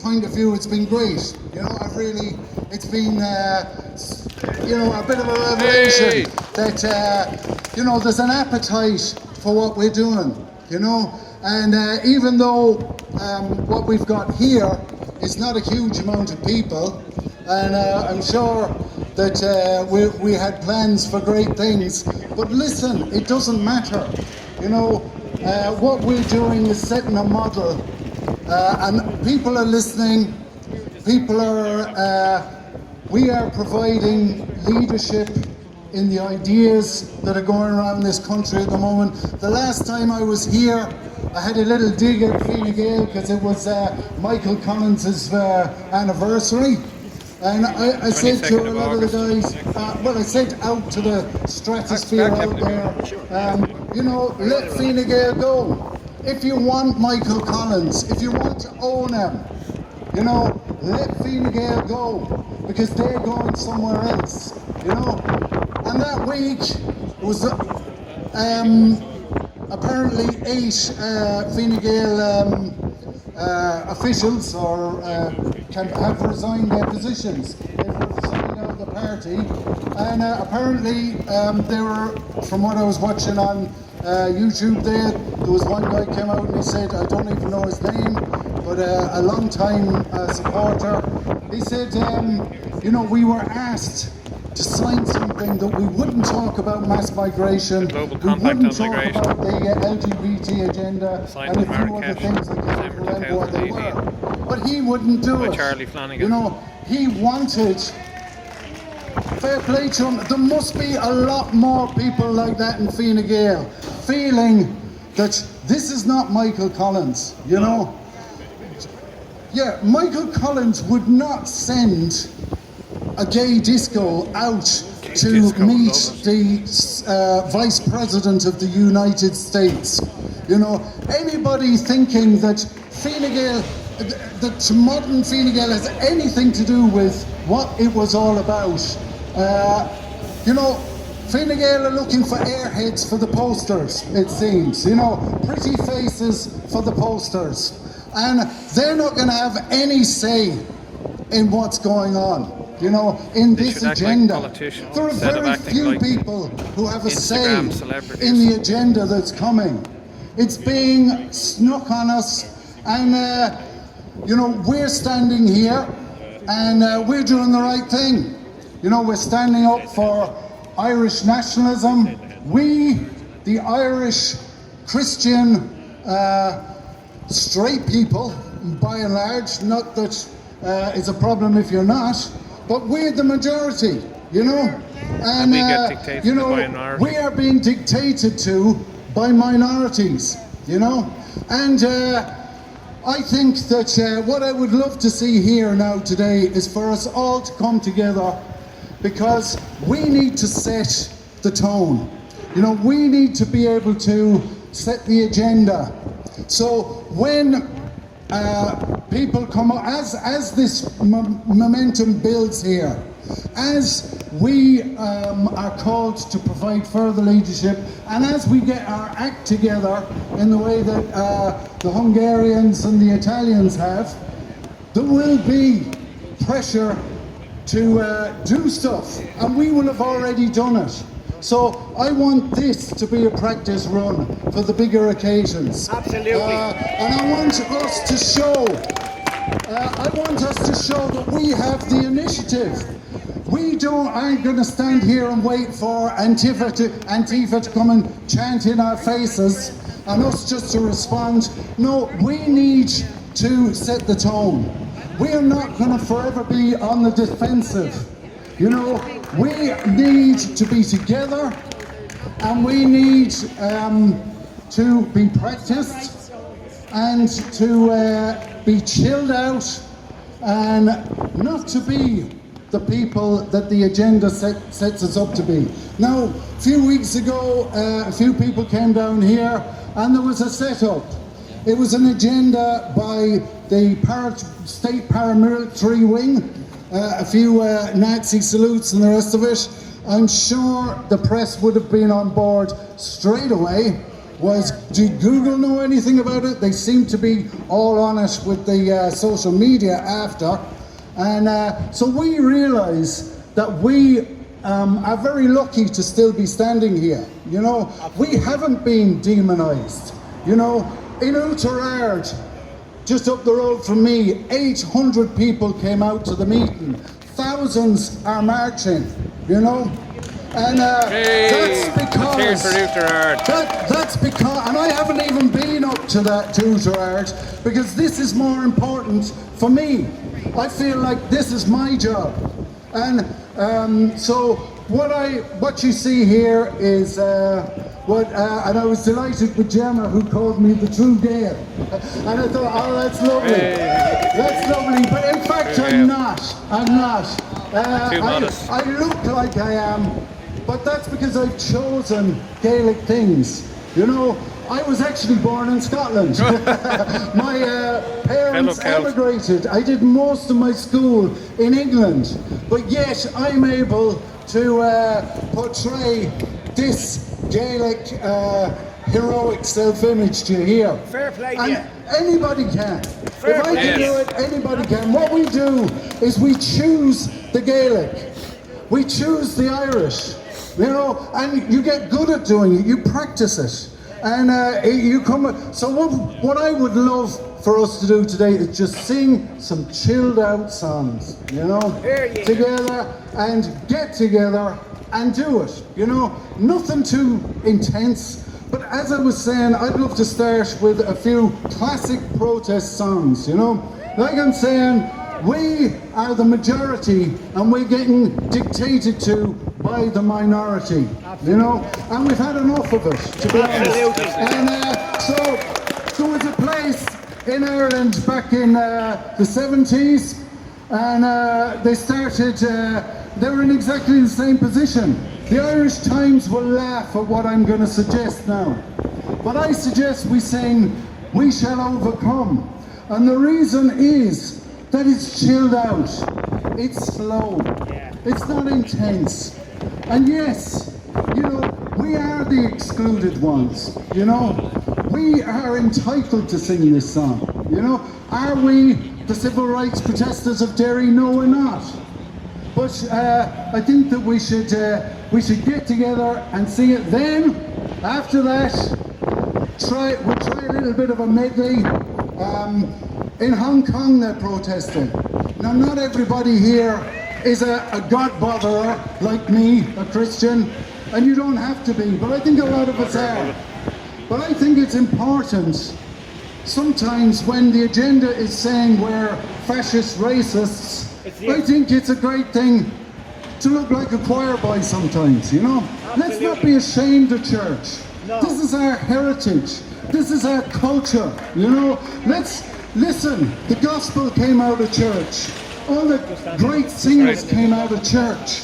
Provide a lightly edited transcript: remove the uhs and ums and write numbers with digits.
point of view, it's been great. You know, it's been, you know, a bit of a revelation that, you know, there's an appetite for what we're doing, you know, and even though what we've got here is not a huge amount of people, and I'm sure that we had plans for great things, but listen, it doesn't matter, you know, what we're doing is setting a model, and people are listening, people are, we are providing leadership in the ideas that are going around this country at the moment. The last time I was here, I had a little dig at Fine Gael because it was Michael Collins' anniversary. And I said to a lot of the guys, well, I said out to the stratosphere out there, you know, let Fine Gael go. If you want Michael Collins, if you want to own him, you know, let Fine Gael go, because they're going somewhere else, you know. And that week, it was apparently 8 Fine Gael officials have resigned their positions. They've resigned out of the party, and apparently they were, from what I was watching on YouTube there was one guy came out and he said, I don't even know his name, but a long time supporter, he said, you know, we were asked to sign something that we wouldn't talk about mass migration, we wouldn't talk about the LGBT agenda, and a few other things that can't remember what they were. But he wouldn't do it. Charlie Flanagan. You know, he wanted, fair play to him, there must be a lot more people like that in Fine Gael, feeling that this is not Michael Collins, you know. Yeah, Michael Collins would not send a gay disco out to meet the Vice President of the United States. You know, anybody thinking that Fine Gael, that modern Fine Gael has anything to do with what it was all about. You know, Fine Gael are looking for airheads for the posters, it seems. You know, pretty faces for the posters. And they're not going to have any say in what's going on. You know, in this agenda. Like there are very few like people who have a say in celebrities. the agenda that's coming. It's being snuck on us, and you know, we're standing here and we're doing the right thing. You know, we're standing up for Irish nationalism. We, the Irish Christian straight people, by and large, not that it's a problem if you're not, but we're the majority, you know, and we get dictated you know, by a minority. we are being dictated to by minorities, you know, and I think that what I would love to see here now today is for us all to come together, because we need to set the tone, you know, we need to be able to set the agenda. So when people come up, as this momentum builds here, as we are called to provide further leadership, and as we get our act together in the way that the Hungarians and the Italians have, there will be pressure to do stuff, and we will have already done it. So I want this to be a practice run for the bigger occasions. Absolutely. And I want us to show, that we have the initiative. We aren't going to stand here and wait for Antifa to come and chant in our faces and us just to respond. No, we need to set the tone. We are not going to forever be on the defensive. You know, we need to be together, and we need to be practiced and to be chilled out, and not to be the people that the agenda sets us up to be. Now, a few weeks ago, a few people came down here and there was a setup. It was an agenda by the state paramilitary wing, a few Nazi salutes and the rest of it. I'm sure the press would have been on board straight away, was, did Google know anything about it? They seem to be all on it with the social media after. And so we realize that we are very lucky to still be standing here. You know, we haven't been demonized. You know, in Ulterard, just up the road from me, 800 people came out to the meeting. Thousands are marching, you know. And that's because, that's because, and I haven't even been up to that, to Ulterard, because this is more important for me. I feel like this is my job. And so what you see here is and I was delighted with Gemma, who called me the true Gael. And I thought, oh, that's lovely. That's lovely. But in fact, I'm not. I look like I am, but that's because I've chosen Gaelic things. You know, I was actually born in Scotland. My parents emigrated. I did most of my school in England, but yet I'm able to portray this Gaelic heroic self-image to you here. Fair play, and anybody can. If I can do it, anybody can. What we do is we choose the Gaelic. We choose the Irish. You know, and you get good at doing it. You practice it. And you come. So what I would love for us to do today is just sing some chilled out songs, you know, together, and get together and do it, you know, nothing too intense. But as I was saying, I'd love to start with a few classic protest songs, you know. Like I'm saying, we are the majority and we're getting dictated to by the minority, you know, and we've had enough of it, to be honest. And so there was a place in Ireland back in the 70s, and they started, they were in exactly the same position. The Irish Times will laugh at what I'm going to suggest now, but I suggest we sing "We Shall Overcome," and the reason is that it's chilled out, it's slow, it's not intense, and yes, you know, we are the excluded ones, you know. We are entitled to sing this song, you know. Are we the civil rights protesters of Derry? No, we're not. But I think that we should get together and sing it. Then, after that, we'll try a little bit of a medley. In Hong Kong, they're protesting. Now, not everybody here is a God botherer like me, a Christian, and you don't have to be, but I think a lot of us are. But I think it's important sometimes when the agenda is saying we're fascist racists, I think it's a great thing to look like a choir boy sometimes, you know? Let's not be ashamed of church. This is our heritage. This is our culture, you know? Let's listen. The gospel came out of church. All the great singers came out of church.